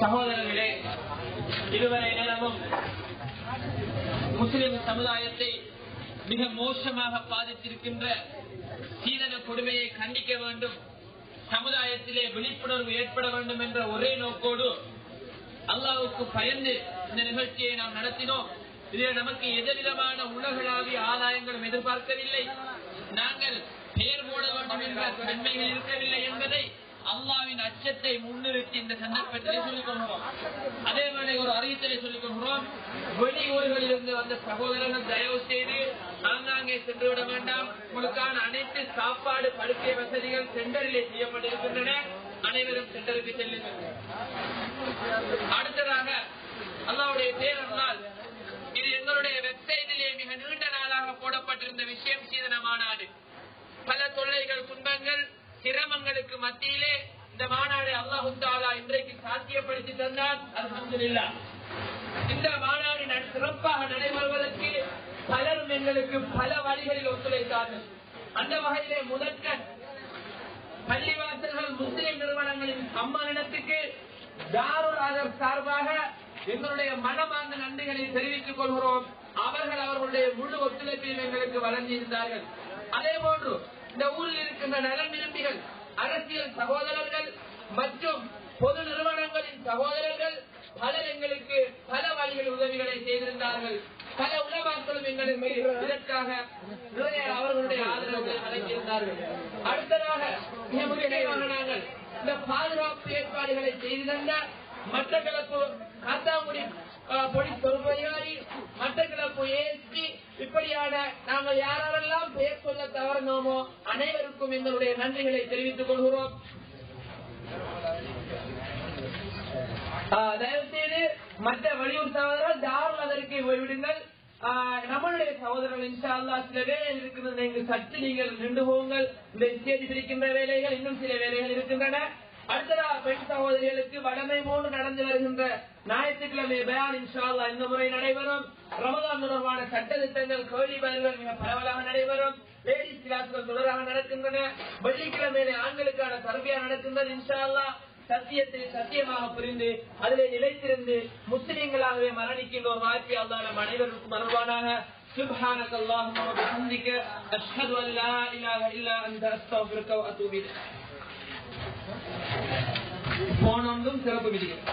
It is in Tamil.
சகோதரர்களே, இதுவரை நேரமும் முஸ்லிம் சமுதாயத்தை மிக மோசமாக பாதித்திருக்கின்ற சீதன கொடுமையை கண்டிக்க வேண்டும், சமுதாயத்திலே விழிப்புணர்வு ஏற்பட வேண்டும் என்ற ஒரே நோக்கோடு அல்லாஹ்வுக்கு பயந்து இந்த நிகழ்ச்சியை நாம் நடத்தினோம். இதில் நமக்கு எந்தவிதமான உலகளாவிய ஆதாயங்களும் எதிர்பார்க்கவில்லை. நாங்கள் பெயர் போட வேண்டும் என்ற தன்மைகள் இருக்கவில்லை என்பதை அல்லாஹ்வின் அச்சத்தை முன்னிறுத்தி இந்த சந்தர்ப்பத்திலே சொல்லிக் கொள்கிறோம். அதே மாதிரி ஒரு அறிவித்தலை சொல்லிக் கொள்கிறோம். வெளியூர்களில் இருந்து வந்த சகோதரர்கள் தயவு செய்து ஆங்காங்கே சென்று விட வேண்டாம். உங்களுக்கான அனைத்து சாப்பாடு படுக்கை வசதிகள் சென்டரிலே செய்யப்பட்டிருக்கின்றன. அனைவரும் சென்டருக்கு செல்லுங்கள். அடுத்ததாக அல்லாஹ்வுடைய பேரருளால் இது எங்களுடைய வெப்சைட்டிலே மிக நீண்ட நாளாக போடப்பட்டிருந்த விஷயம் சீதன மாநாடு. பல தொல்லைகள், துன்பங்கள், சிரமங்களுக்கு மத்தியிலே இந்த மாநாடு அல்லாஹ் தஆலா இன்றைக்கு சாத்தியப்படுத்தி தந்தார். அல்ஹம்துலில்லாஹ். இந்த மாநாடு சிறப்பாக நடைபெறுவதற்கு பலரும் எங்களுக்கு பல வழிகளில் ஒத்துழைத்தார்கள். அந்த வகையிலே முதற்கண் பள்ளிவாசல்கள் முஸ்லிம் நிறுவனங்களின் சம்மானத்துக்கு தாருல் ஆதர் சார்பாக எங்களுடைய மனமார்ந்த நன்றிகளை தெரிவித்துக் கொள்கிறோம். அவர்களுடைய முழு ஒத்துழைப்பையும் எங்களுக்கு வழங்கியிருந்தார்கள். அதே போன்று இந்த ஊரில் இருக்கின்ற நலன் விரும்பிகள், அரசியல் சகோதரர்கள் மற்றும் பொது நிறுவனங்களின் சகோதரர்கள் பலர் எங்களுக்கு பல வழிகளில் உதவிகளை செய்திருந்தார்கள். பல உலமாக்களும் எங்களுக்கு இதற்காக அவர்களுடைய ஆதரவுகளை வழங்கியிருந்தார்கள். அடுத்ததாக மிக முக்கியமாக நாங்கள் இந்த பாதுகாப்பு ஏற்பாடுகளை செய்திருந்த மட்டக்களப்பு காத்தாங்குடி போலீஸ் பொறுப்பதிகாரி, மட்டக்களப்பு ஏஎஸ்பி, இப்படியான நாங்கள் யாரெல்லாம் பெயர் சொல்ல தவறினோமோ அனைவருக்கும் எங்களுடைய நன்றிகளை தெரிவித்துக் கொள்கிறோம். தயவு செய்து மற்ற வெளியூர் சகோதரர்கள் தாருல் அதற்கு போய்விடுங்கள். நம்மளுடைய சகோதரர்கள் இன்ஷா அல்லாஹ் சில வேலைகள் இருக்கிறது, நீங்கள் சற்று நீங்கள் நின்று போங்கள். இந்த செய்தி பிரிக்கின்ற வேலைகள், இன்னும் சில வேலைகள் இருக்கின்றன. அடுத்ததாக பெண் சகோதரிகளுக்கு வடமை போன்று நடந்து வருகின்ற ஞாயிற்றுக்கிழமை பயான் இன்ஷா அல்லாஹ் இந்த முறை நடைபெறும். ரமதான் தொடர்பான சட்ட திட்டங்கள், கேள்வி பதில்கள் மிக பரவலாக நடைபெறும். லேடிஸ் கிளாஸ்கள் தொடராக நடக்கின்றன. வெள்ளிக்கிழமையிலே ஆண்களுக்கான தர்பியா நடக்கின்றது. இன்ஷா அல்லாஹ் சத்தியத்தை சத்தியமாக புரிந்து அதிலே நிலைத்திருந்து முஸ்லிம்களாகவே மரணிக்கின்ற ஒரு வாய்ப்பை அல்லாஹ் நம் அனைவருக்கும் அருள்வானாக. سبحانك اللهم وبحمدك أشهد أن لا إله إلا أنت أستغفرك وأتوب إليك. போனோம் சிறப்பு விதிகள்.